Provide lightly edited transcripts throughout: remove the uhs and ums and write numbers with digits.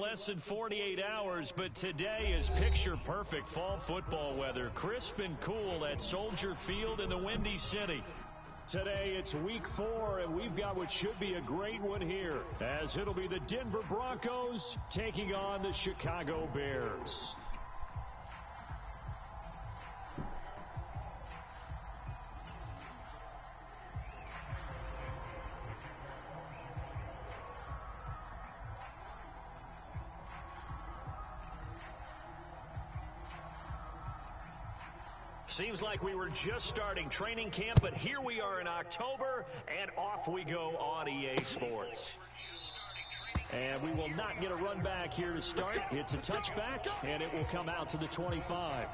less than 48 hours, but today is picture-perfect fall football weather. Crisp and cool at Soldier Field in the Windy City. Today it's week 4, and we've got what should be a great one here, as it'll be the Denver Broncos taking on the Chicago Bears. Seems like we were just starting training camp, but here we are in October, and off we go on EA Sports. And we will not get a run back here to start. It's a touchback, and it will come out to the 25.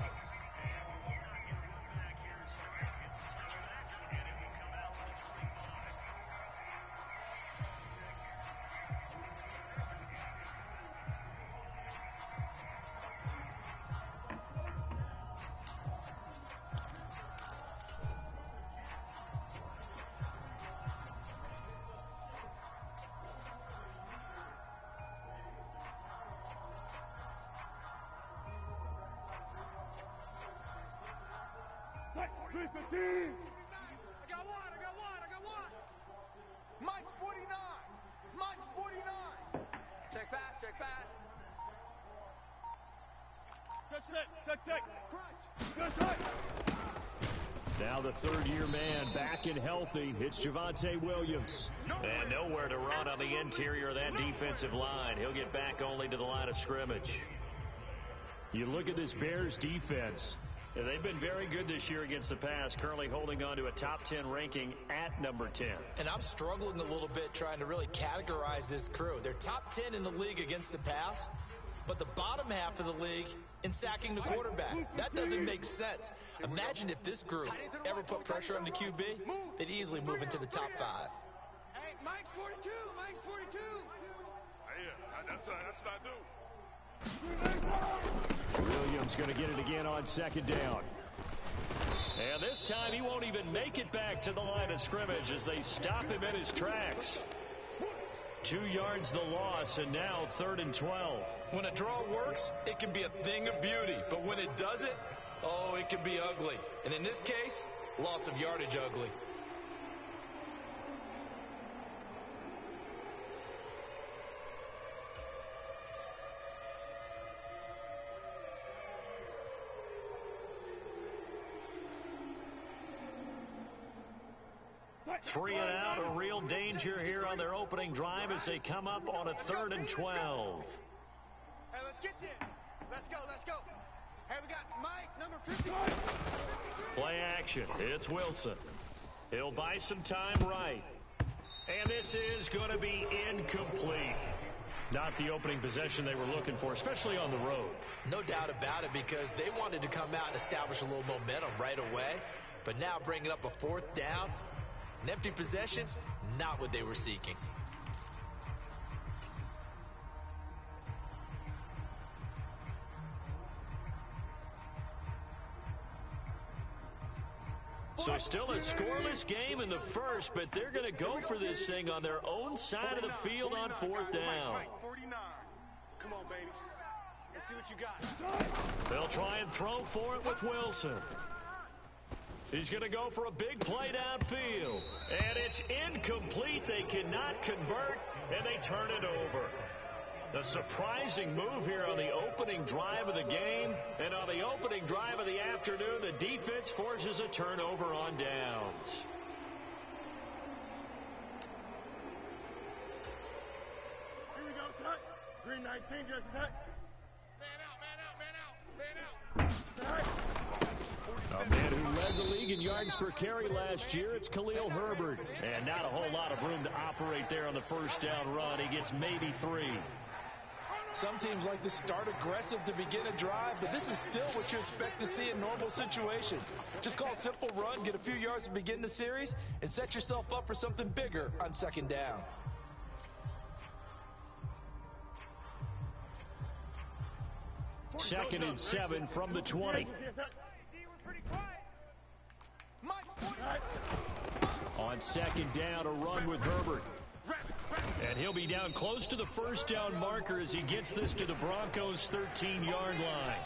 I got one. Mike's 49. Mike's 49. Check pass. Check. Crunch. Now the third-year man back and healthy. It's Javonte Williams. And nowhere to run on the interior of that defensive line. He'll get back only to the line of scrimmage. You look at this Bears defense. They've been very good this year against the pass, currently holding on to a top 10 ranking at number 10. And I'm struggling a little bit trying to really categorize this crew. They're top 10 in the league against the pass, but the bottom half of the league in sacking the quarterback. That doesn't make sense. Imagine if this group ever put pressure on the QB, they'd easily move into the top 5. Hey, Mike's 42. Hey, that's what I do. Williams going to get it again on second down. And this time he won't even make it back to the line of scrimmage as they stop him in his tracks. 2 yards the loss, and now 3rd and 12. When a draw works, it can be a thing of beauty. But when it doesn't, oh, it can be ugly. And in this case, loss of yardage ugly. Three and out, a real danger here on their opening drive as they come up on a 3rd and 12. Hey, let's get there. Let's go. Hey, we got Mike, number 50. Play action. It's Wilson. He'll buy some time right. And this is going to be incomplete. Not the opening possession they were looking for, especially on the road. No doubt about it, because they wanted to come out and establish a little momentum right away. But now bringing up a 4th down, an empty possession, not what they were seeking. So still a scoreless game in the first, but they're going to go for this thing on their own side of the field on 4th down. Mike, 49. Come on, baby. Let's see what you got. They'll try and throw for it with Wilson. He's going to go for a big play downfield. And it's incomplete. They cannot convert, and they turn it over. A surprising move here on the opening drive of the game. And on the opening drive of the afternoon, the defense forces a turnover on downs. Here we go, set. Green 19, just set. Man out. A man who led the league in yards per carry last year, it's Khalil Herbert. And not a whole lot of room to operate there on the first down run. He gets maybe 3. Some teams like to start aggressive to begin a drive, but this is still what you expect to see in normal situations. Just call a simple run, get a few yards to begin the series, and set yourself up for something bigger on 2nd down. Second and 7 from the 20. On second down, a run with Herbert. And he'll be down close to the first down marker as he gets this to the Broncos' 13-yard line.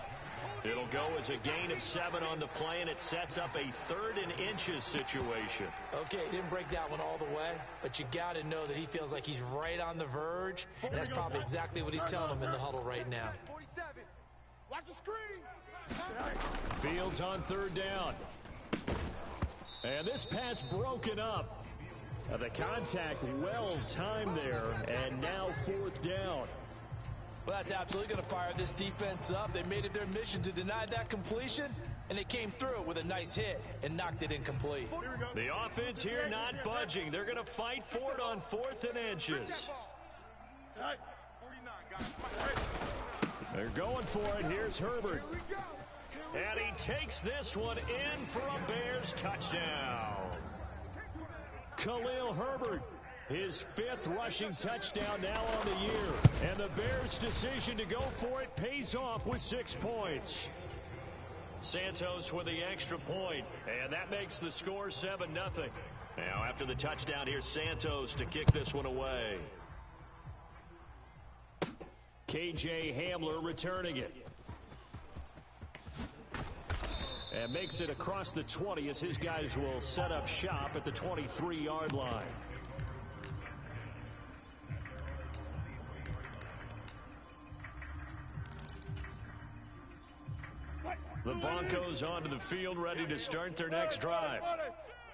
It'll go as a gain of 7 on the play, and it sets up a 3rd and inches situation. Okay, he didn't break that one all the way, but you got to know that he feels like he's right on the verge, and that's probably exactly what he's telling him in the huddle right now. 47. Watch the screen. Fields on 3rd down. And this pass broken up. The contact well timed there, and now 4th down. Well, that's absolutely going to fire this defense up. They made it their mission to deny that completion, and they came through with a nice hit and knocked it incomplete. The offense here not budging. They're going to fight for it on 4th and inches. They're going for it. Here's Herbert. And he takes this one in for a Bears touchdown. Khalil Herbert, his 5th rushing touchdown now on the year. And the Bears' decision to go for it pays off with 6 points. Santos with the extra point, and that makes the score 7-0. Now after the touchdown, here's Santos to kick this one away. KJ Hamler returning it. And makes it across the 20 as his guys will set up shop at the 23-yard line. The Broncos onto the field ready to start their next drive.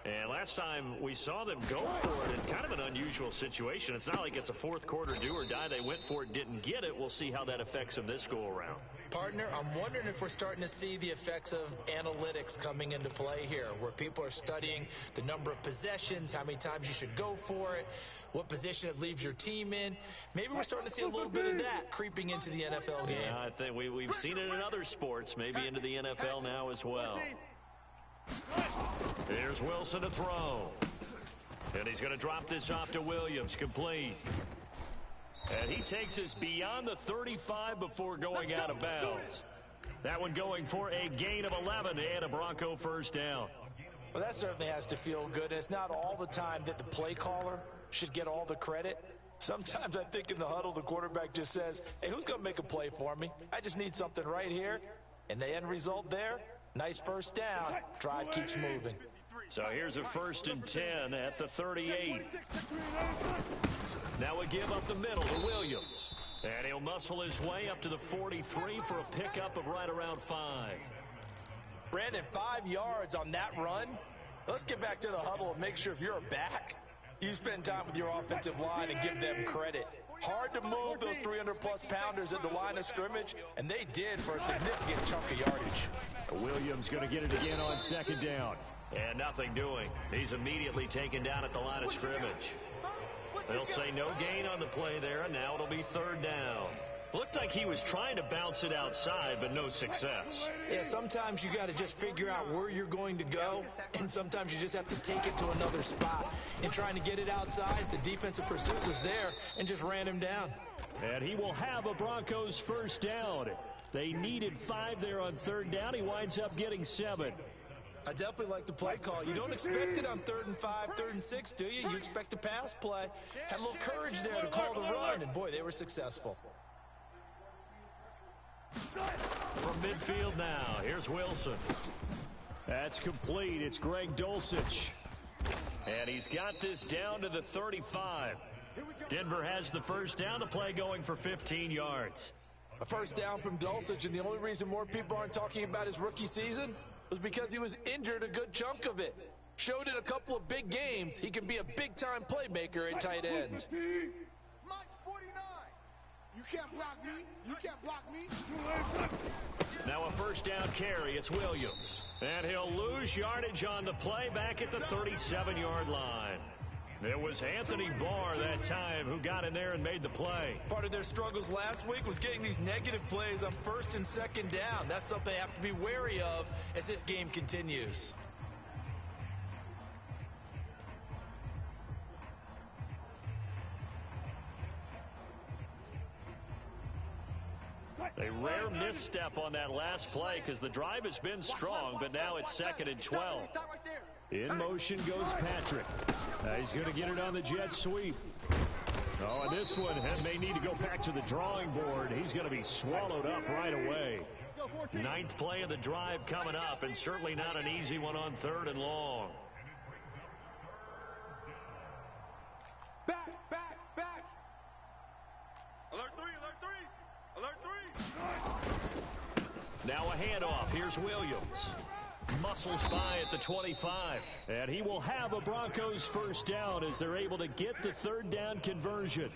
And last time we saw them go for it in kind of an unusual situation. It's not like it's a 4th quarter do or die. They went for it, didn't get it. We'll see how that affects them this go around. Partner, I'm wondering if we're starting to see the effects of analytics coming into play here, where people are studying the number of possessions, how many times you should go for it, what position it leaves your team in. Maybe we're starting to see a little bit of that creeping into the NFL game. Yeah, I think we've seen it in other sports, maybe into the NFL now as well. Here's Wilson to throw. And he's going to drop this off to Williams, complete. And he takes us beyond the 35 before going out of bounds. That one going for a gain of 11 and a Bronco first down. Well, that certainly has to feel good. It's not all the time that the play caller should get all the credit. Sometimes I think in the huddle, the quarterback just says, hey, who's going to make a play for me? I just need something right here. And the end result there, nice first down. Drive keeps moving. So here's a 1st and 10 at the 38. Now we give up the middle to Williams. And he'll muscle his way up to the 43 for a pickup of right around 5. Brandon, 5 yards on that run. Let's get back to the huddle and make sure if you're a back, you spend time with your offensive line and give them credit. Hard to move those 300-plus pounders at the line of scrimmage, and they did for a significant chunk of yardage. Williams going to get it again on 2nd down. And nothing doing. He's immediately taken down at the line of scrimmage. They'll say no gain on the play there, and now it'll be 3rd down. Looked like he was trying to bounce it outside, but no success. Yeah, sometimes you got to just figure out where you're going to go, and sometimes you just have to take it to another spot. In trying to get it outside, the defensive pursuit was there and just ran him down. And he will have a Broncos first down. They needed 5 there on 3rd down. He winds up getting 7. I definitely like the play call. You don't expect it on 3rd and 5, 3rd and 6, do you? You expect a pass play. Had a little courage there to call the run, and boy, they were successful. From midfield now, here's Wilson. That's complete. It's Greg Dulcich. And he's got this down to the 35. Denver has the first down. The play going for 15 yards. A first down from Dulcich, and the only reason more people aren't talking about his rookie season was because he was injured a good chunk of it. Showed in a couple of big games he can be a big-time playmaker at tight end. Mike 49. You can't block me. You can't block me. Now a first down carry. It's Williams. And he'll lose yardage on the play back at the 37-yard line. It was Anthony Barr that time who got in there and made the play. Part of their struggles last week was getting these negative plays on 1st and 2nd down. That's something they have to be wary of as this game continues. A rare misstep on that last play because the drive has been strong, but now it's 2nd and 12. In motion goes Patrick. He's going to get it on the jet sweep. Oh, and this one may need to go back to the drawing board. He's going to be swallowed up right away. Ninth play of the drive coming up, and certainly not an easy one on 3rd and long. Back. Alert 3, alert 3. Now a handoff. Here's Williams. Muscles by at the 25. And he will have a Broncos first down as they're able to get the 3rd down conversion.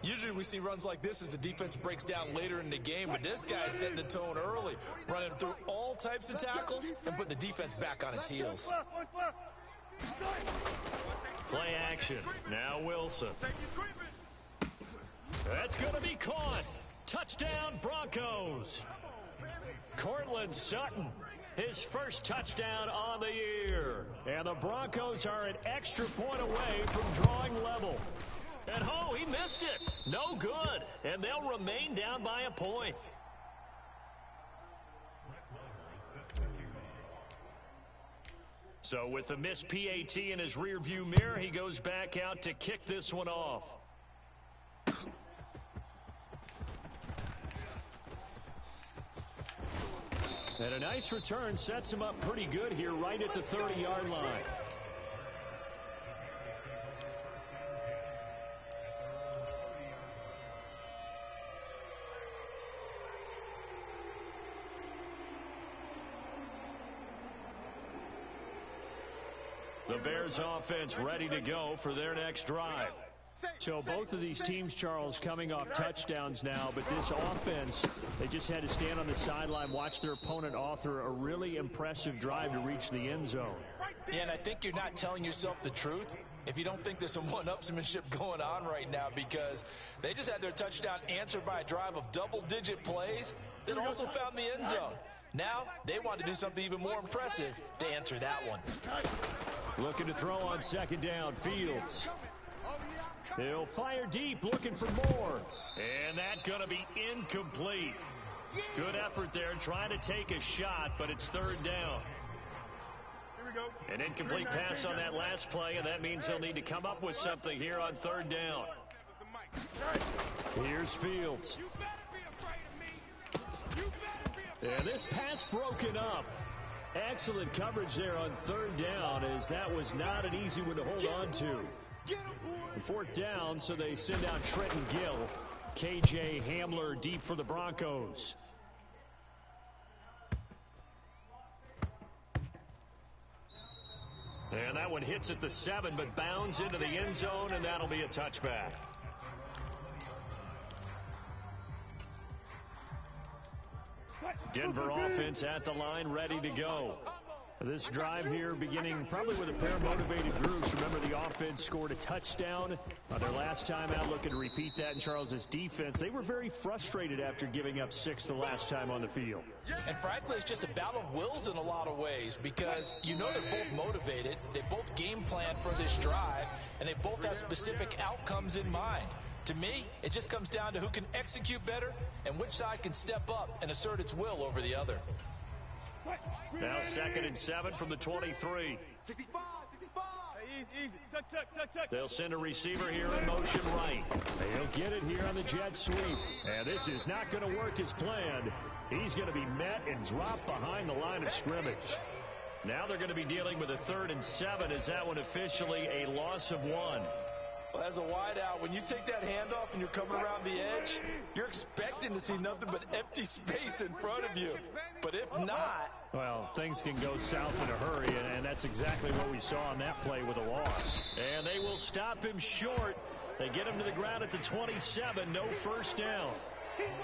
Usually we see runs like this as the defense breaks down later in the game, but this guy's setting the tone early, running through all types of tackles and putting the defense back on its heels. Play action. Now Wilson. That's going to be caught. Touchdown, Broncos. Cortland Sutton, his first touchdown on the year. And the Broncos are an extra point away from drawing level. And he missed it. No good. And they'll remain down by a point. So with the missed PAT in his rearview mirror, he goes back out to kick this one off. And a nice return sets him up pretty good here right at the 30-yard line. The Bears offense ready to go for their next drive. So both of these teams, Charles, coming off touchdowns now, but this offense, they just had to stand on the sideline, watch their opponent author a really impressive drive to reach the end zone. Yeah, and I think you're not telling yourself the truth if you don't think there's some one-upsmanship going on right now, because they just had their touchdown answered by a drive of double-digit plays that also found the end zone. Now they want to do something even more impressive to answer that one. Looking to throw on 2nd down. Fields. He'll fire deep, looking for more. And that's going to be incomplete. Good effort there, trying to take a shot, but it's 3rd down. An incomplete pass on that last play, and that means they'll need to come up with something here on 3rd down. Here's Fields. And this pass broken up. Excellent coverage there on 3rd down, as that was not an easy one to hold on to. 4th down, so they send out Trenton Gill. KJ Hamler deep for the Broncos. And that one hits at the 7, but bounds into the end zone, and that'll be a touchback. Denver offense at the line, ready to go. This drive here beginning probably with a pair of motivated groups. Remember, the offense scored a touchdown their last time out, looking to repeat that in Charles's defense. They were very frustrated after giving up 6 the last time on the field. And frankly, it's just a battle of wills in a lot of ways, because you know they're both motivated, they both game plan for this drive, and they both have specific outcomes in mind. To me, it just comes down to who can execute better and which side can step up and assert its will over the other. Now 2nd and 7 from the 23. 65. Easy. Tuck. They'll send a receiver here in motion right. They'll get it here on the jet sweep. And this is not going to work as planned. He's going to be met and dropped behind the line of scrimmage. Now they're going to be dealing with a 3rd and 7. Is that one officially a loss of 1? Well, as a wideout, when you take that handoff and you're coming around the edge, you're expecting to see nothing but empty space in front of you. But if not... Well, things can go south in a hurry, and that's exactly what we saw on that play with a loss. And they will stop him short. They get him to the ground at the 27. No first down.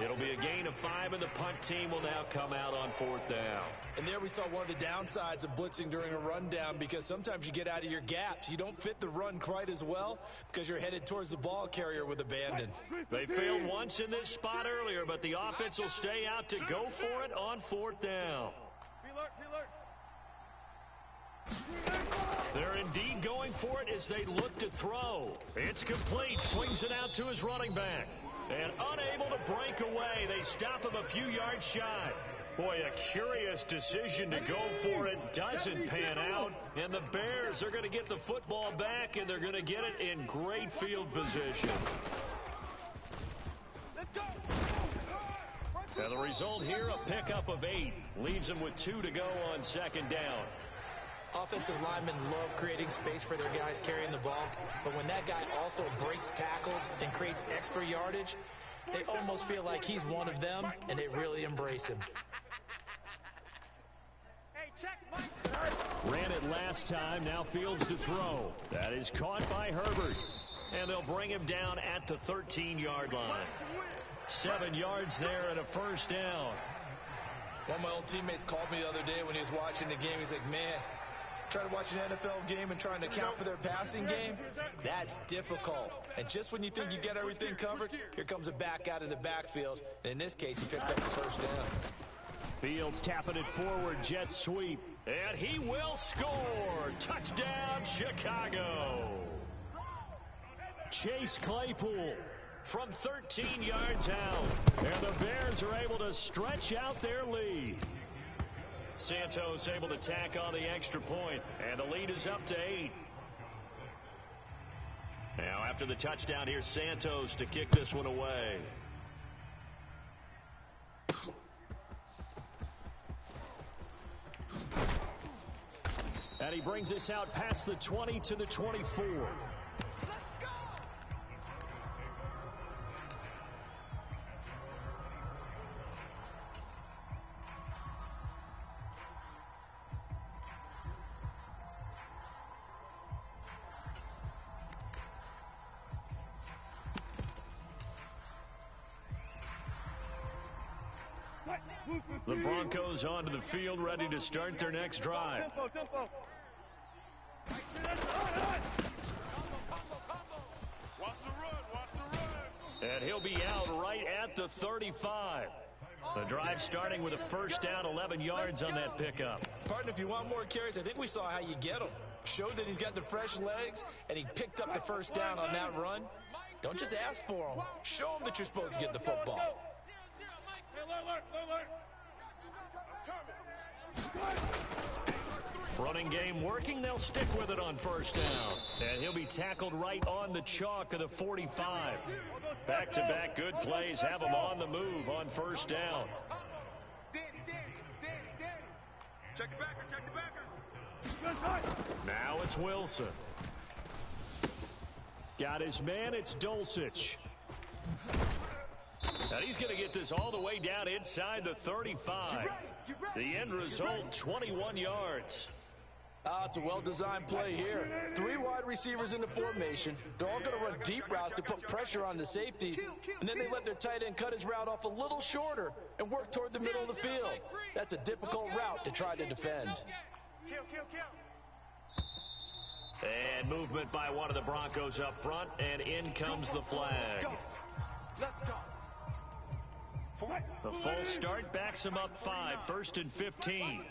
It'll be a gain of 5, and the punt team will now come out on 4th down. And there we saw one of the downsides of blitzing during a rundown, because sometimes you get out of your gaps. You don't fit the run quite as well because you're headed towards the ball carrier with abandon. They failed once in this spot earlier, but the offense will stay out to go for it on 4th down. They're indeed going for it as they look to throw. It's complete. Swings it out to his running back. And unable to break away. They stop him a few yards shy. Boy, a curious decision to go for it. Doesn't pan out. And the Bears are going to get the football back, and they're going to get it in great field position. And the result here, a pickup of 8. Leaves them with 2 to go on second down. Offensive linemen love creating space for their guys carrying the ball, but when that guy also breaks tackles and creates extra yardage, they almost feel like he's one of them, and they really embrace him. Ran it last time, now fields to throw. That is caught by Herbert. And they'll bring him down at the 13-yard line. 7 yards there and a first down. One of my old teammates called me the other day when he was watching the game. He's like, man, trying to watch an NFL game and trying to account for their passing game, that's difficult. And just when you think you get everything covered, here comes a back out of the backfield. And in this case, he picks up the first down. Fields tapping it forward, jet sweep. And he will score. Touchdown, Chicago. Chase Claypool from 13 yards out. And the Bears are able to stretch out their lead. Santos able to tack on the extra point, and the lead is up to 8. Now after the touchdown, here's Santos to kick this one away. And he brings us out past the 20 to the 24. The Broncos onto the field, ready to start their next drive. And he'll be out right at the 35. The drive starting with a first down, 11 yards on that pickup. Partner, if you want more carries, I think we saw how you get them. Showed that he's got the fresh legs, and he picked up the first down on that run. Don't just ask for him. Show him that you're supposed to get the football. Running game working. They'll stick with it on first down. And he'll be tackled right on the chalk of the 45. Back-to-back good plays have him on the move on first down. Check the backer, check the backer. Now it's Wilson. Got his man, it's Dulcich. And he's going to get this all the way down inside the 35. The end result, 21 yards. It's a well-designed play here. 3 wide receivers in the formation. They're all going to run deep routes to put pressure on the safeties. And then they let their tight end cut his route off a little shorter and work toward the middle of the field. That's a difficult route to try to defend. And movement by one of the Broncos up front, and in comes the flag. Let's go. The false start backs him up 5, 1st and 15.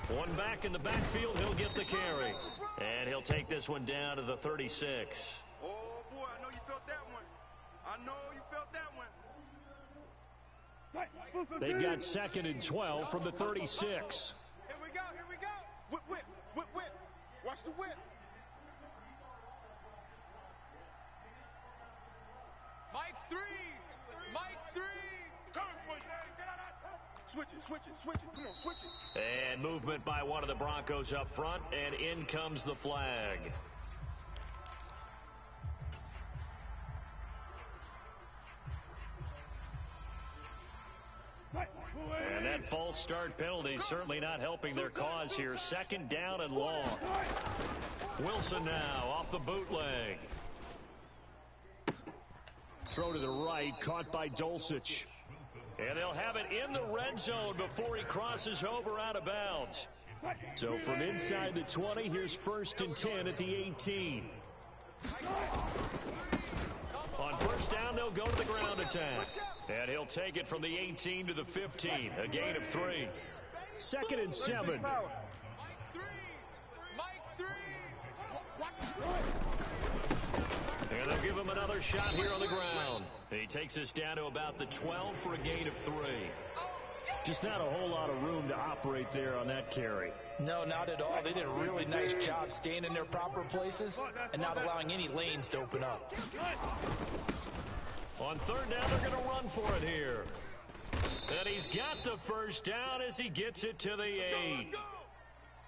One back in the backfield, he'll get the carry. And he'll take this one down to the 36. Oh, boy, I know you felt that one. I know you felt that one. They've got 2nd and 12 from the 36. Here we go, here we go. Whip, whip, whip, whip. Watch the whip. Mike 3. Mike 3. Coming for you. Switch it, switch it, switch it. Come on, switch it. And movement by one of the Broncos up front, and in comes the flag. And that false start penalty certainly not helping their cause here. 2nd down and long. Wilson now off the bootleg. Throw to the right, caught by Dulcich. And they'll have it in the red zone before he crosses over out of bounds. So from inside the 20, here's 1st and 10 at the 18. On first down, they'll go to the ground attack. And he'll take it from the 18 to the 15. A gain of 3. 2nd and 7. Mike 3. And they'll give him another shot here on the ground. He takes us down to about the 12 for a gain of 3. Just not a whole lot of room to operate there on that carry. No, not at all. They did a really nice job staying in their proper places and not allowing any lanes to open up. On third down, they're going to run for it here. And he's got the first down as he gets it to the 8.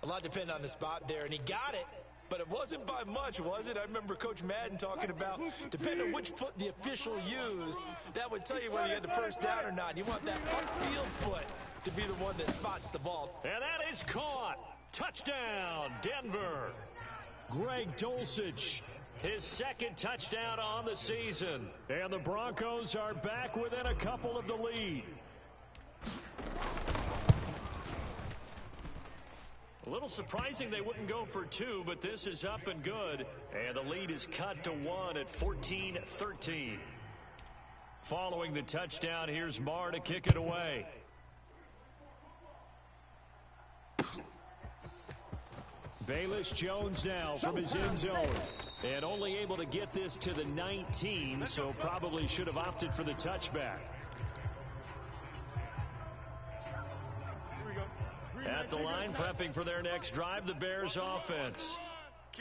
A lot depended on the spot there, and he got it. But it wasn't by much, was it? I remember Coach Madden talking about, depending on which foot the official used, that would tell you whether you had the first down or not. You want that upfield foot to be the one that spots the ball. And that is caught. Touchdown, Denver. Greg Dulcich, his second touchdown on the season. And the Broncos are back within a couple of the lead. A little surprising they wouldn't go for 2, but this is up and good. And the lead is cut to 1 at 14-13. Following the touchdown, here's Marr to kick it away. Bayless Jones now from his end zone. And only able to get this to the 19, so probably should have opted for the touchback. At the line, prepping for their next drive, the Bears offense.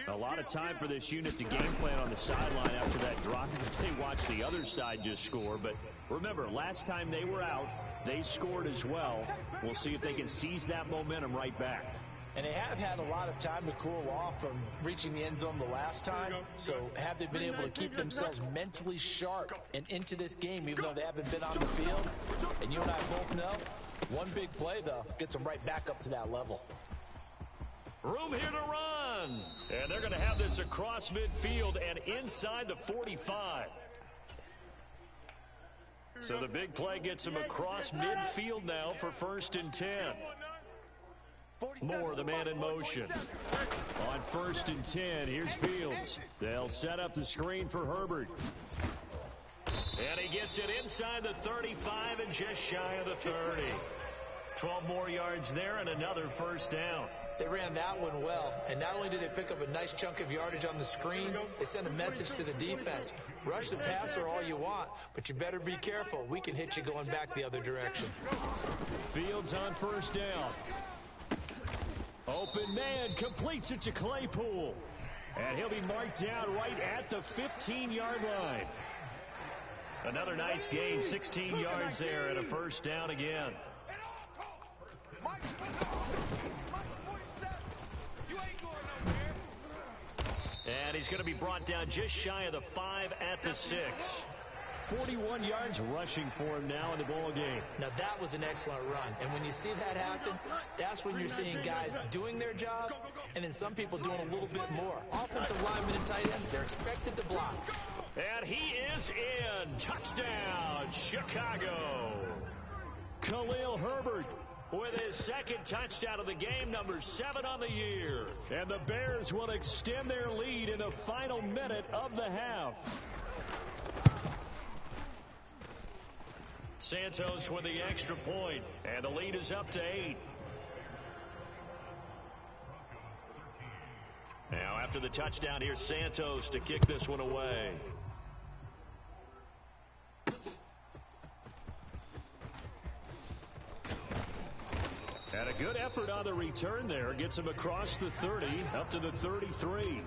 A lot of time for this unit to game plan on the sideline after that drive. They watched the other side just score. But remember, last time they were out, they scored as well. We'll see if they can seize that momentum right back. And they have had a lot of time to cool off from reaching the end zone the last time. So have they been able to keep themselves mentally sharp and into this game, even though they haven't been on the field? And you and I both know, one big play, though, gets them right back up to that level. Room here to run. And they're going to have this across midfield and inside the 45. So the big play gets them across midfield now for 1st and 10. Moore, the man in motion. On 1st and 10, here's Fields. They'll set up the screen for Herbert. And he gets it inside the 35 and just shy of the 30. 12 more yards there and another first down. They ran that one well, and not only did they pick up a nice chunk of yardage on the screen, they sent a message to the defense. Rush the passer all you want, but you better be careful. We can hit you going back the other direction. Fields on 1st down. Open man completes it to Claypool. And he'll be marked down right at the 15-yard line. Another nice gain, 16 yards there and a first down again. And he's going to be brought down just shy of the 5 at the 6. 41 yards rushing for him now in the ball game. Now that was an excellent run. And when you see that happen, that's when you're seeing guys doing their job and then some people doing a little bit more. Offensive linemen and tight ends, they're expected to block. And he is in. Touchdown, Chicago. Khalil Herbert with his second touchdown of the game, number 7 on the year. And the Bears will extend their lead in the final minute of the half. Santos with the extra point, and the lead is up to 8. Now after the touchdown, here's Santos to kick this one away. And a good effort on the return there. Gets him across the 30, up to the 33.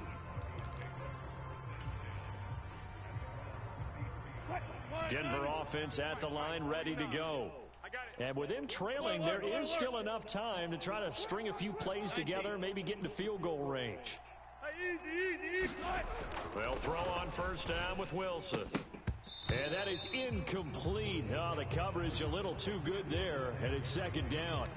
Denver offense at the line, ready to go. And with them trailing, there is still enough time to try to string a few plays together, maybe get into field goal range. They'll throw on 1st down with Wilson. And that is incomplete. Oh, the coverage a little too good there, and it's 2nd down.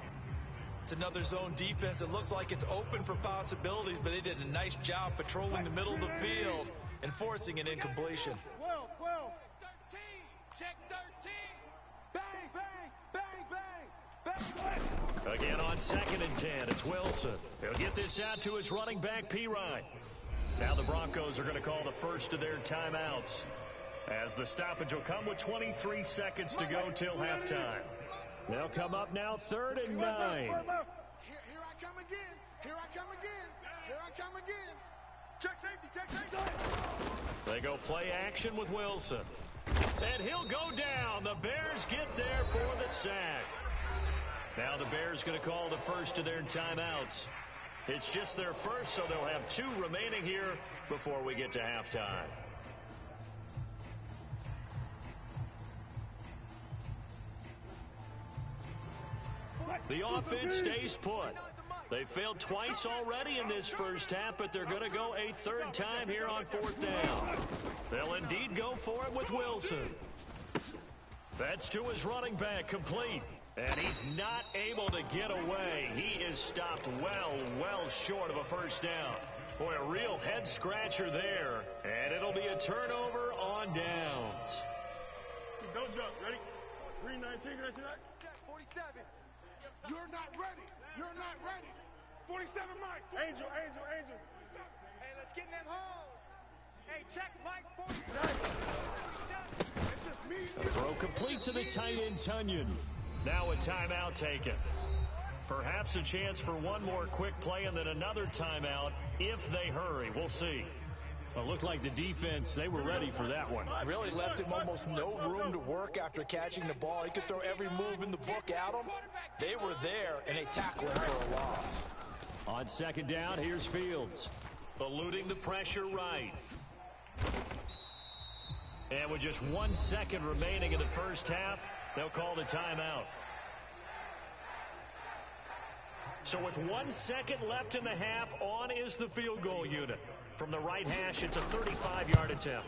It's another zone defense. It looks like it's open for possibilities, but they did a nice job patrolling the middle of the field and forcing an incompletion. 12, 12. 13. Check 13. Bang, bang, bang, bang, bang. Again on 2nd and 10, it's Wilson. He'll get this out to his running back, Pirine. Now the Broncos are going to call the first of their timeouts, as the stoppage will come with 23 seconds to go till halftime. They'll come up now 3rd and 9. Here I come again. Here I come again. Here I come again. Check safety, check safety. They go play action with Wilson. And he'll go down. The Bears get there for the sack. Now the Bears going to call the first of their timeouts. It's just their first, so they'll have 2 remaining here before we get to halftime. The offense stays put. They failed twice already in this first half, but they're going to go a 3rd time here on 4th down. They'll indeed go for it with Wilson. That's to his running back, complete. And he's not able to get away. He is stopped well short of a first down. Boy, a real head-scratcher there. And it'll be a turnover on downs. Don't jump. Ready? 319, ready tonight? 47. You're not ready. You're not ready. 47, Mike. Angel. Hey, let's get in them holes. Hey, check Mike. 47. It's just me and you. Throw complete to the tight end, Tunyon. Now a timeout taken. Perhaps a chance for one more quick play and then another timeout if they hurry. We'll see. Well, it looked like the defense, they were ready for that one. Really left him almost no room to work after catching the ball. He could throw every move in the book at him. They were there, and they tackled him for a loss. On 2nd down, here's Fields. Eluding the pressure right. And with just 1 second remaining in the first half, they'll call the timeout. So with 1 second left in the half, on is the field goal unit. From the right hash, it's a 35-yard attempt.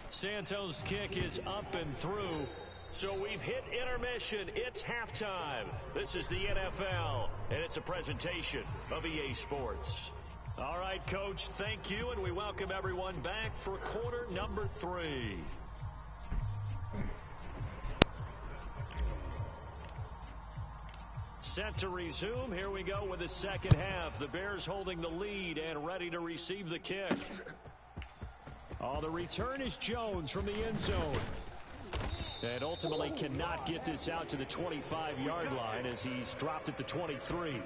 Santos' kick is up and through. So we've hit intermission. It's halftime. This is the NFL, and it's a presentation of EA Sports. All right, Coach, thank you, and we welcome everyone back for quarter number 3. Set to resume. Here we go with the second half. The Bears holding the lead and ready to receive the kick. Oh, the return is Jones from the end zone. And ultimately cannot get this out to the 25-yard line as he's dropped at the 23.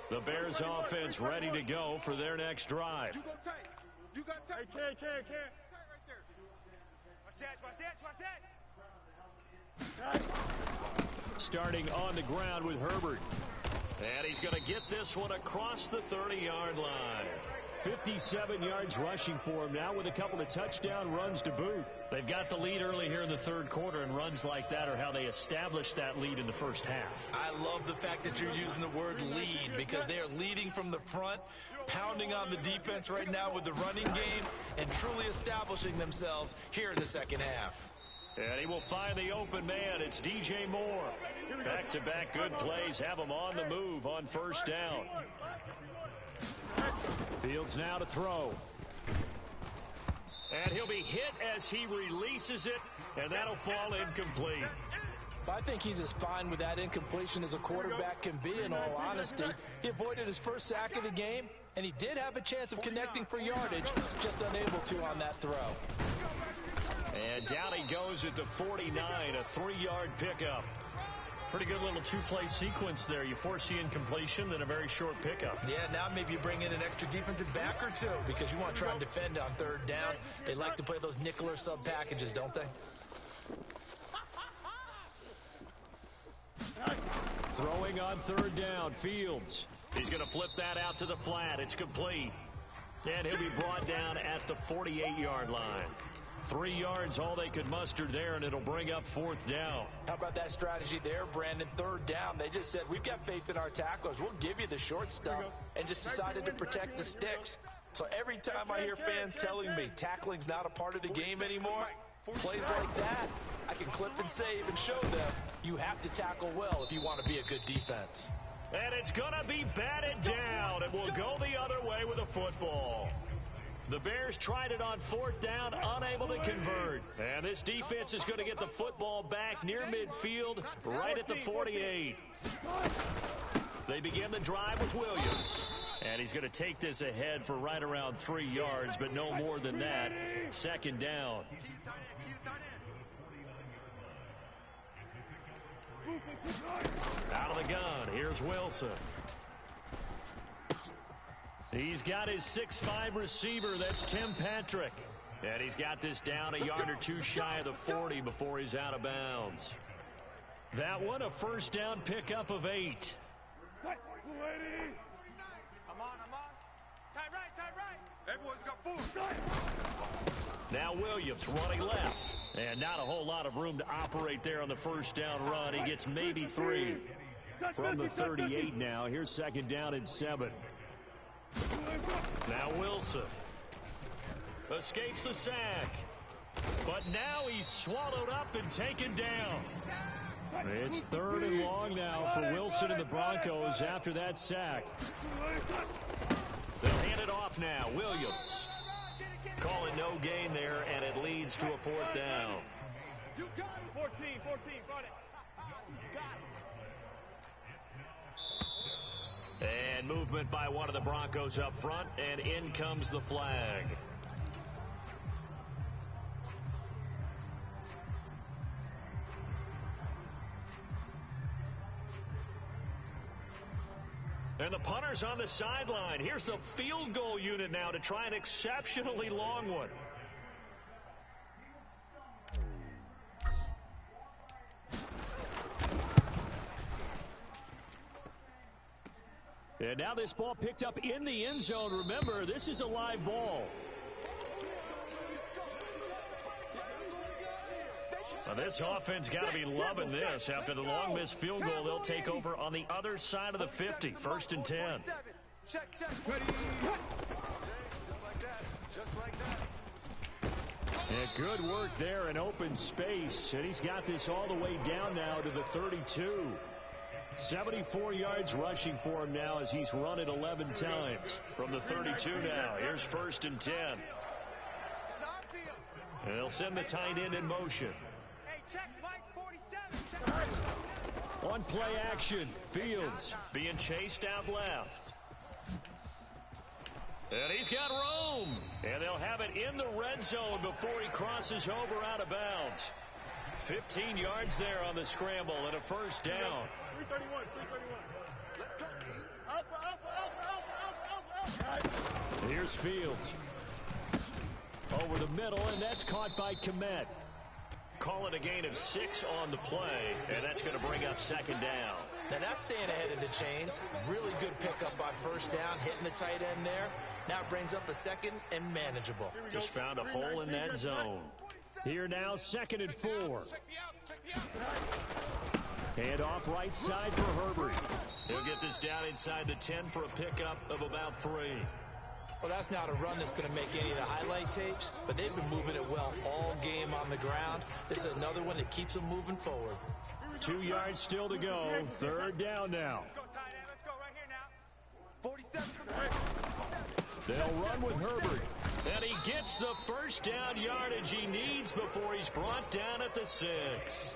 The Bears offense ready to go for their next drive. You go tight. You got tight. Hey, can. Tight right there. Watch that. Starting on the ground with Herbert. And he's going to get this one across the 30-yard line. 57 yards rushing for him now with a couple of touchdown runs to boot. They've got the lead early here in the 3rd quarter, and runs like that are how they established that lead in the first half. I love the fact that you're using the word lead because they are leading from the front, pounding on the defense right now with the running game, and truly establishing themselves here in the second half. And he will find the open man. It's DJ Moore. Back-to-back good plays have him on the move on first down. Fields now to throw. And he'll be hit as he releases it, and that'll fall incomplete. I think he's as fine with that incompletion as a quarterback can be, in all honesty. He avoided his first sack of the game, and he did have a chance of connecting for yardage, just unable to on that throw. And down he goes at the 49, a 3-yard pickup. Pretty good little 2-play sequence there. You force the incompletion, then a very short pickup. Yeah, now maybe you bring in an extra defensive back or 2 because you want to try and defend on 3rd down. They like to play those nickel or sub packages, don't they? Throwing on 3rd down, Fields. He's going to flip that out to the flat. It's complete. And he'll be brought down at the 48-yard line. 3 yards, all they could muster there, and it'll bring up 4th down. How about that strategy there, Brandon? 3rd down, they just said, we've got faith in our tacklers. We'll give you the short stuff, and just decided to protect the sticks. So every time I hear fans telling me tackling's not a part of the game anymore, plays like that, I can clip and save and show them you have to tackle well if you want to be a good defense. And it's going to be batted down, and we'll go the other way with a football. The Bears tried it on 4th down, unable to convert. And this defense is going to get the football back near midfield, right at the 48. They begin the drive with Williams. And he's going to take this ahead for right around 3 yards, but no more than that. 2nd down. Out of the gun, here's Wilson. He's got his 6'5" receiver. That's Tim Patrick. And he's got this down a yard or two shy of the 40 before he's out of bounds. That one, a first down pickup of 8. I'm on. Tight right. Hey, boys, we got 4. Now Williams running left. And not a whole lot of room to operate there on the first down run. He gets maybe 3. From the 38 now. Here's second down and 7. Now Wilson escapes the sack. But now he's swallowed up and taken down. It's third and long now for Wilson and the Broncos after that sack. They'll hand it off now. Williams calling no gain there, and it leads to a fourth down. 14, fight it. And movement by one of the Broncos up front, and in comes the flag. And the punter's on the sideline. Here's the field goal unit now to try an exceptionally long one. And now this ball picked up in the end zone. Remember, this is a live ball. Now this offense got to be loving this. After the long missed field goal, they'll take over on the other side of the 50. First and 10. Check. Ready. Just like that. And good work there in open space. And he's got this all the way down now to the 32. 74 yards rushing for him now as he's run it 11 times. From the 32 now, here's first and 10. And they'll send the tight end in motion. Check Mike 47. On play action, Fields being chased out left. And he's got room. And they'll have it in the red zone before he crosses over out of bounds. 15 yards there on the scramble and a first down. 331. Let's go. Alpha. Here's Fields. Over the middle, and that's caught by Kmet. Call it a gain of 6 on the play, and that's going to bring up second down. Now that's staying ahead of the chains. Really good pickup on first down, hitting the tight end there. Now it brings up a second and manageable. Just found a hole in that zone. Here now, second and 4. Hand off right side for Herbert. He'll get this down inside the 10 for a pickup of about 3. Well, that's not a run that's going to make any of the highlight tapes, but they've been moving it well all game on the ground. This is another one that keeps them moving forward. 2 yards still to go. Third down now. Let's go, tight end. Let's go right here now. 47. They'll run with Herbert. And he gets the first down yardage he needs before he's brought down at the 6.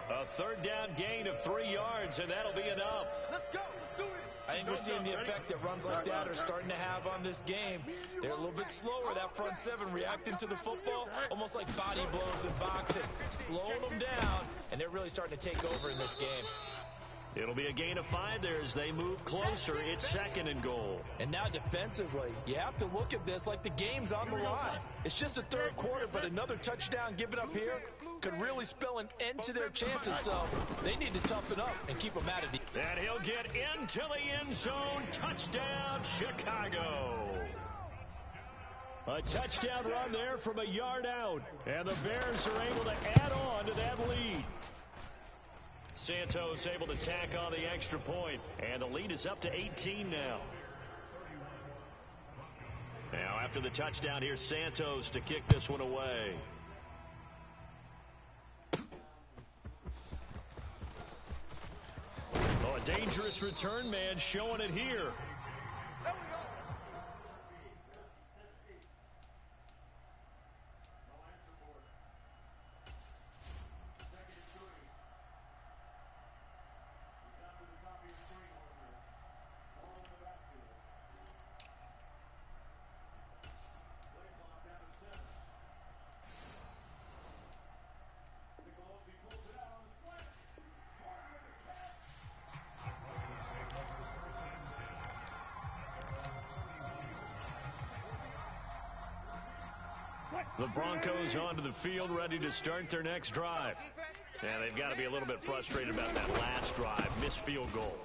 A third down gain of 3 yards, and that'll be enough. Let's go. Let's do it. I think we're seeing the effect that runs like that are starting to have on this game. They're a little bit slower, that front 7, reacting to the football, almost like body blows in boxing, slowing them down, and they're really starting to take over in this game. It'll be a gain of 5 there as they move closer. It's second and goal. And now defensively, you have to look at this like the game's on the line. It's just the third quarter, but another touchdown given up here could really spell an end to their chances, so they need to toughen up and keep them at it. And he'll get into the end zone. Touchdown, Chicago. A touchdown run there from a yard out, and the Bears are able to add on to that lead. Santos able to tack on the extra point, and the lead is up to 18 now. Now after the touchdown, here's Santos to kick this one away. Oh, a dangerous return man showing it here. The Broncos onto the field ready to start their next drive. Yeah, they've got to be a little bit frustrated about that last drive. Missed field goal.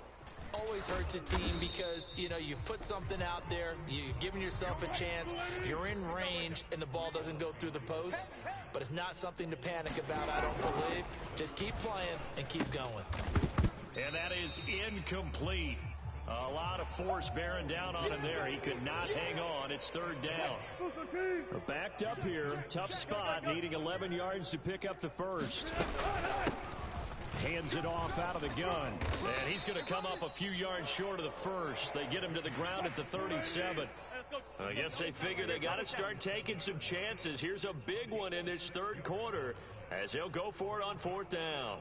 Always hurts a team because, you know, you've put something out there, you've given yourself a chance, you're in range, and the ball doesn't go through the post. But it's not something to panic about, I don't believe. Just keep playing and keep going. And that is incomplete. A lot of force bearing down on him there. He could not hang on. It's third down. We're backed up here. Tough spot, needing 11 yards to pick up the first. Hands it off out of the gun. And he's going to come up a few yards short of the first. They get him to the ground at the 37. I guess they figure they got to start taking some chances. Here's a big one in this third quarter as they'll go for it on fourth down.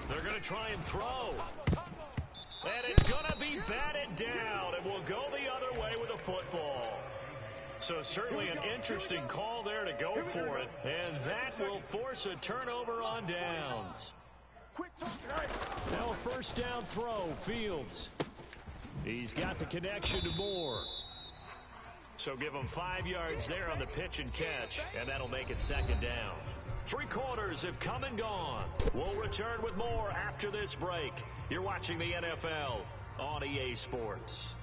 They're going to try and throw. And it's going to be batted down, and will go the other way with a football. So certainly an interesting call there to go for it, and that will force a turnover on downs. Now a first down throw, Fields. He's got the connection to Moore. So give him 5 yards there on the pitch and catch, and that'll make it second down. 3 quarters have come and gone. We'll return with more after this break. You're watching the NFL on EA Sports.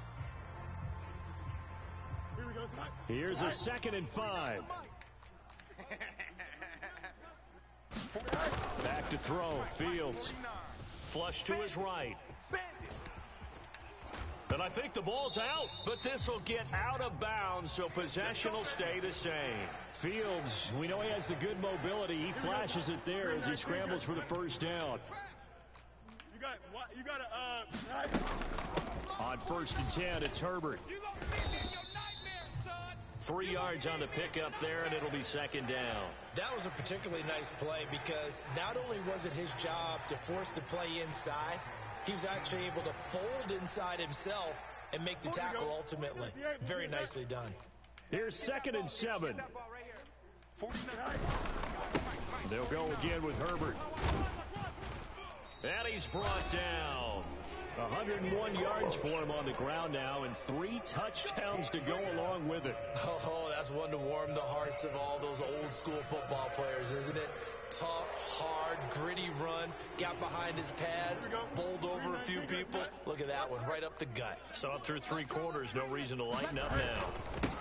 Here's a 2nd and 5. Back to throw. Fields. Flush to his right. And I think the ball's out, but this will get out of bounds, so possession will stay the same. Fields, we know he has the good mobility. He flashes it there as he scrambles for the first down. On 1st and 10, it's Herbert. 3 yards on the pickup there, and it'll be second down. That was a particularly nice play because not only was it his job to force the play inside, he was actually able to fold inside himself and make the tackle ultimately. Very nicely done. Here's 2nd and 7. They'll go again with Herbert. And he's brought down. 101 yards for him on the ground now, and 3 touchdowns to go along with it. Oh, that's one to warm the hearts of all those old school football players, isn't it? Tough, hard, gritty run, got behind his pads, bowled over a few people. Look at that one, right up the gut. So up through 3 quarters, no reason to lighten up now.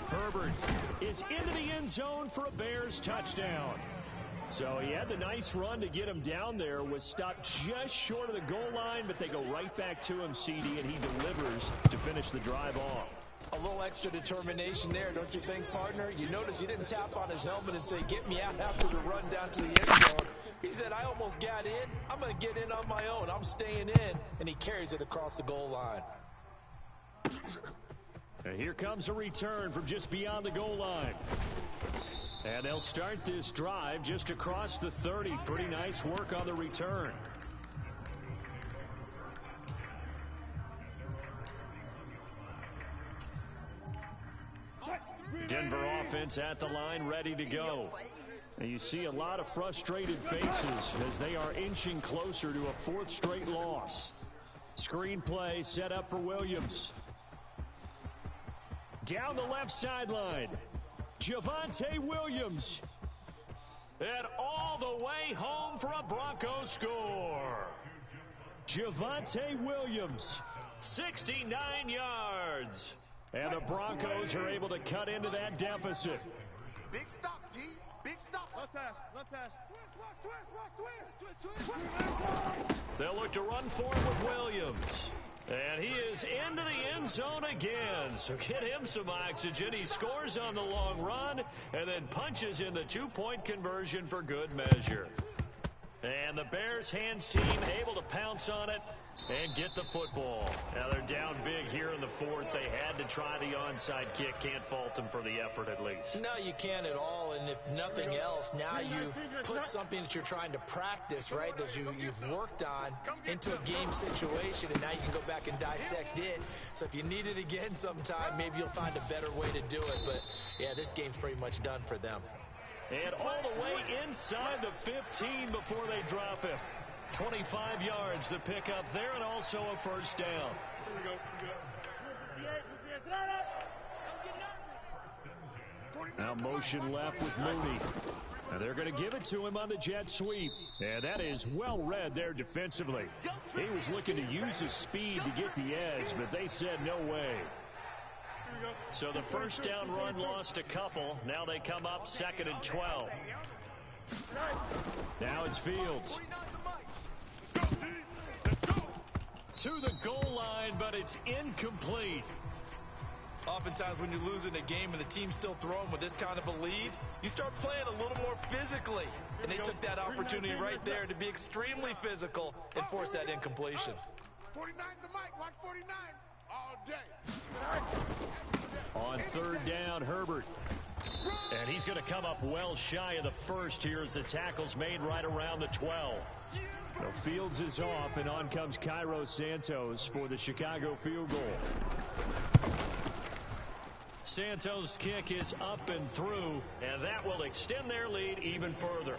Herbert is into the end zone for a Bears touchdown. So he had the nice run to get him down there, was stopped just short of the goal line, but they go right back to him, CD, and he delivers to finish the drive off. A little extra determination there, don't you think, partner? You notice he didn't tap on his helmet and say, get me out after the run down to the end zone. He said, I almost got in. I'm going to get in on my own. I'm staying in. And he carries it across the goal line. And here comes a return from just beyond the goal line. And they'll start this drive just across the 30. Pretty nice work on the return. Denver offense at the line, ready to go. And you see a lot of frustrated faces as they are inching closer to a 4th straight loss. Screen play set up for Williams. Down the left sideline, Javonte Williams. And all the way home for a Broncos score. Javonte Williams, 69 yards. And the Broncos are able to cut into that deficit. Big stop, G. Big stop. Left hash. Twist. They'll look to run for it with Williams. And he is into the end zone again. So get him some oxygen. He scores on the long run and then punches in the 2-point conversion for good measure. And the Bears hands team able to pounce on it and get the football. Now they're down big here in the 4th. They had to try the onside kick. Can't fault them for the effort at least. No, you can't at all. And if nothing else, now you've put something that you're trying to practice, right, that you've worked on into a game situation, and now you can go back and dissect it. So if you need it again sometime, maybe you'll find a better way to do it. But, yeah, this game's pretty much done for them. And all the way inside the 15 before they drop him. 25 yards to pick up there, and also a first down. Now motion left with Mooney. And they're going to give it to him on the jet sweep. And that is well read there defensively. He was looking to use his speed to get the edge, but they said no way. So the first down run lost a couple. Now they come up 2nd and 12. Now it's Fields. To the goal line, but it's incomplete. Oftentimes when you're losing a game and the team's still throwing with this kind of a lead, you start playing a little more physically. And they took that opportunity right there to be extremely physical and force that incompletion. 49's the mic. Watch 49 all day. On 3rd down, Herbert. And he's going to come up well shy of the first here as the tackle's made right around the 12. So Fields is off, and on comes Cairo Santos for the Chicago field goal. Santos' kick is up and through, and that will extend their lead even further.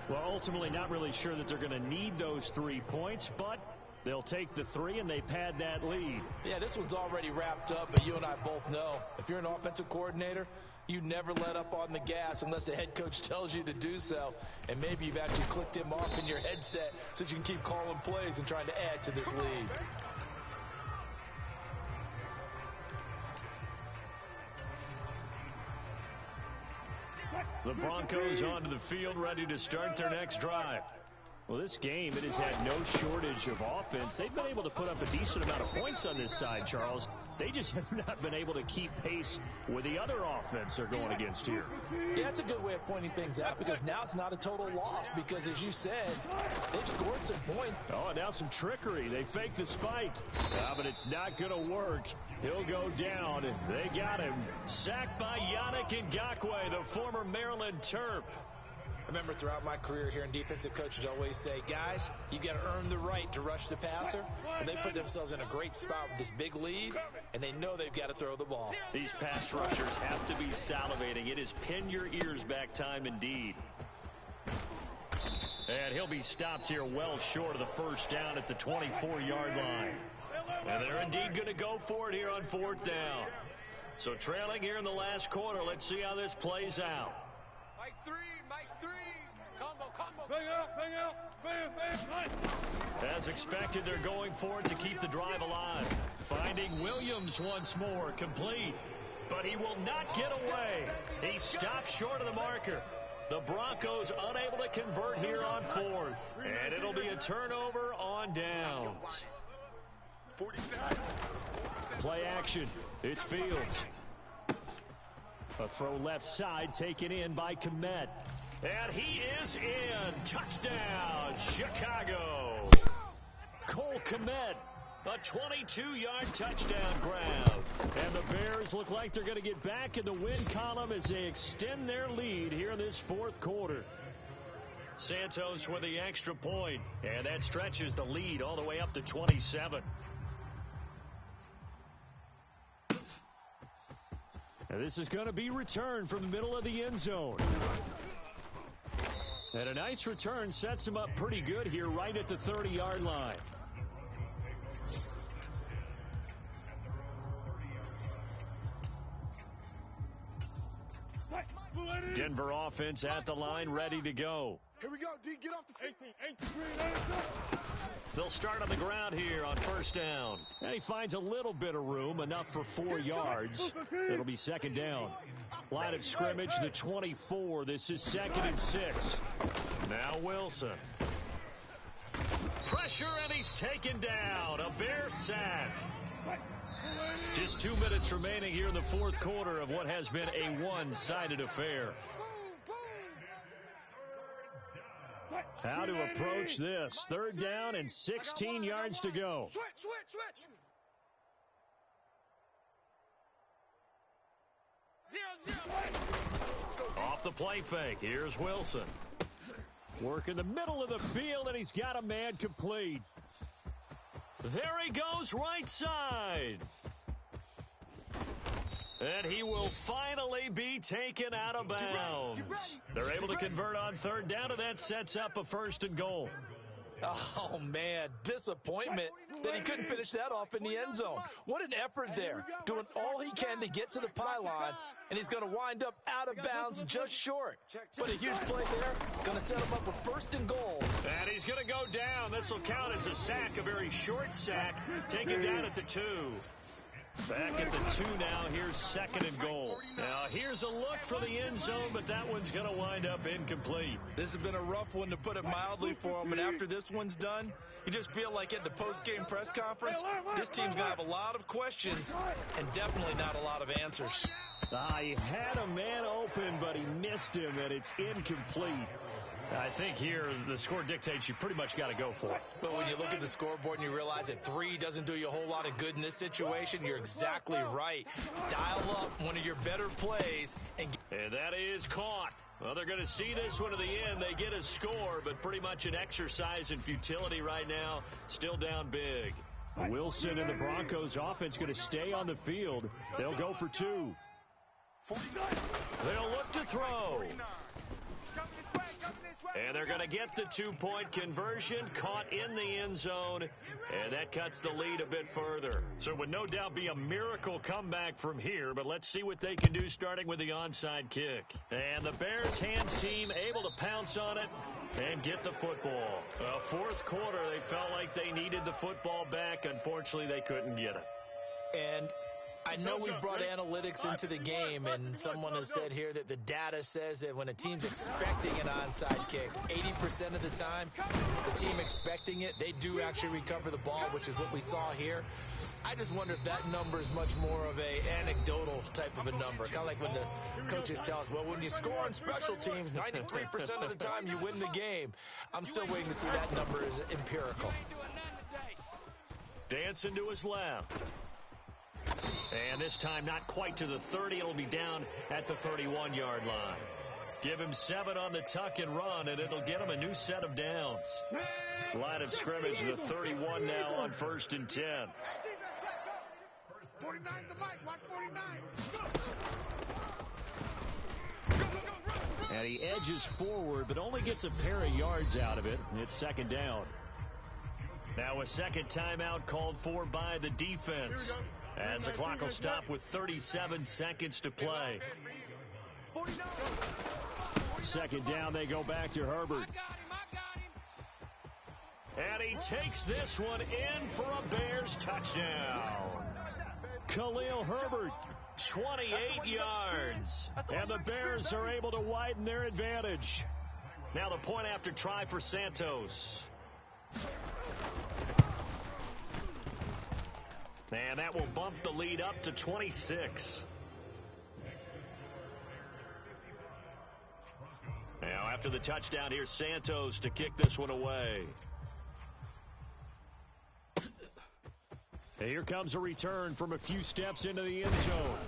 Well, ultimately not really sure that they're going to need those 3 points, but they'll take the 3 and they pad that lead. Yeah, this one's already wrapped up, but you and I both know if you're an offensive coordinator, you never let up on the gas unless the head coach tells you to do so. And maybe you've actually clicked him off in your headset so you can keep calling plays and trying to add to this lead. The Broncos onto the field, ready to start their next drive. Well, this game, it has had no shortage of offense. They've been able to put up a decent amount of points on this side, Charles. They just have not been able to keep pace with the other offense they're going against here. Yeah, that's a good way of pointing things out because now it's not a total loss because, as you said, they've scored some points. Oh, now some trickery. They fake the spike. But it's not going to work. He'll go down. They got him. Sacked by Yannick Ngakoue, the former Maryland Terp. I remember throughout my career hearing defensive coaches always say, guys, you got to earn the right to rush the passer. And they put themselves in a great spot with this big lead, and they know they've got to throw the ball. These pass rushers have to be salivating. It is pin your ears back time indeed. And he'll be stopped here well short of the first down at the 24-yard line. And they're indeed going to go for it here on 4th down. So trailing here in the last quarter, let's see how this plays out. Mike 3. Combo. Bang out. Bam. As expected, they're going for it to keep the drive alive. Finding Williams once more, complete. But he will not get away. He stopped short of the marker. The Broncos unable to convert here on 4th. And it'll be a turnover on downs. 47. Play action. It's Fields. A throw left side taken in by Kmet. And he is in. Touchdown, Chicago. Cole Kmet, a 22-yard touchdown grab. And the Bears look like they're going to get back in the win column as they extend their lead here in this 4th quarter. Santos with the extra point, and that stretches the lead all the way up to 27. And this is going to be returned from the middle of the end zone. And a nice return sets him up pretty good here right at the 30-yard line. Denver offense at the line, ready to go. Here we go, D. Get off the field. 18. They'll start on the ground here on 1st down. And he finds a little bit of room, enough for 4 yards. It'll be 2nd down. Line of scrimmage, the 24. This is 2nd and 6. Now Wilson. Pressure, and he's taken down. A Bear sack. Just 2 minutes remaining here in the 4th quarter of what has been a one-sided affair. How to approach this. 3rd down and 16 yards to go. Switch. 0-0. Off the play fake. Here's Wilson. Work in the middle of the field, and he's got a man complete. There he goes, right side. And he will finally be taken out of bounds. They're able to convert on 3rd down, and that sets up a 1st and goal. Oh, man, disappointment that he couldn't finish that off in the end zone. What an effort there, doing all he can to get to the pylon, and he's going to wind up out of bounds just short. But a huge play there, going to set him up with 1st and goal. And he's going to go down. This will count as a sack, a very short sack, taken down at the 2. Back at the 2 now. Here's 2nd and goal. Now, here's a look for the end zone, but that one's going to wind up incomplete. This has been a rough one, to put it mildly, for him. And after this one's done, you just feel like at the post-game press conference, this team's going to have a lot of questions and definitely not a lot of answers. He had a man open, but he missed him, and it's incomplete. I think here the score dictates you pretty much got to go for it. But when you look at the scoreboard and you realize that 3 doesn't do you a whole lot of good in this situation, you're exactly right. Dial up one of your better plays. And that is caught. Well, they're going to see this one to the end. They get a score, but pretty much an exercise in futility right now. Still down big. Wilson and the Broncos offense going to stay on the field. They'll go for 2. They'll look to throw. And they're going to get the 2-point conversion, caught in the end zone, and that cuts the lead a bit further. So it would no doubt be a miracle comeback from here, but let's see what they can do starting with the onside kick. And the Bears hands team able to pounce on it and get the football. 4th quarter, they felt like they needed the football back. Unfortunately, they couldn't get it. And I know we brought analytics into the game, and someone has said here that the data says that when a team's expecting an onside kick, 80% of the time, the team expecting it, they do actually recover the ball, which is what we saw here. I just wonder if that number is much more of a anecdotal type of a number, kind of like when the coaches tell us, well, when you score on special teams, 93% of the time you win the game. I'm still waiting to see that number is empirical. Dancing to his left. And this time not quite to the 30. It'll be down at the 31-yard line. Give him 7 on the tuck and run, and it'll get him a new set of downs. Line of scrimmage, the 31 now on 1st and 10. 49's the mic. Watch 49. And he edges forward, but only gets a pair of yards out of it. It's 2nd down. Now a second timeout called for by the defense, as the clock will stop with 37 seconds to play. 2nd down, they go back to Herbert. And he takes this one in for a Bears touchdown. Khalil Herbert, 28 yards. And the Bears are able to widen their advantage. Now the point after try for Santos. And that will bump the lead up to 26. Now after the touchdown, here's Santos to kick this one away. And here comes a return from a few steps into the end zone.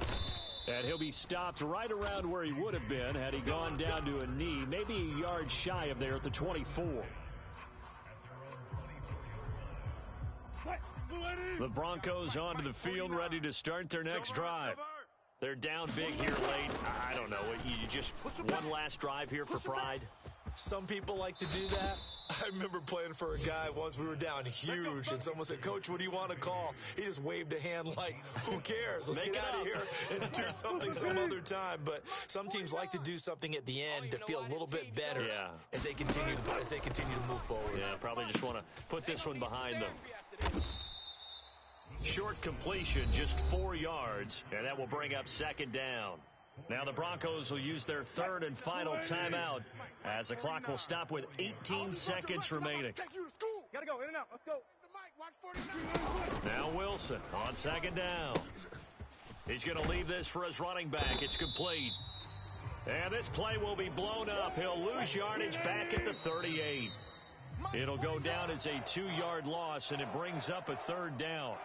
And he'll be stopped right around where he would have been had he gone down to a knee, maybe a yard shy of there at the 24. The Broncos onto the field, ready to start their next drive. They're down big here late. I don't know. You just one last drive here for pride? Some people like to do that. I remember playing for a guy once. We were down huge, and someone said, Coach, what do you want to call? He just waved a hand like, who cares? Let's get out of here and do something some other time. But some teams like to do something at the end to feel a little bit better as they continue to move forward. Yeah, probably just want to put this one behind them. Short completion, just 4 yards, and that will bring up 2nd down. Now the Broncos will use their 3rd and final timeout as the clock will stop with 18 seconds remaining. Gotta go, in and out, let's go. Now Wilson on 2nd down. He's going to leave this for his running back. It's complete. And this play will be blown up. He'll lose yardage back at the 38. It'll go down as a 2-yard loss, and it brings up a 3rd down.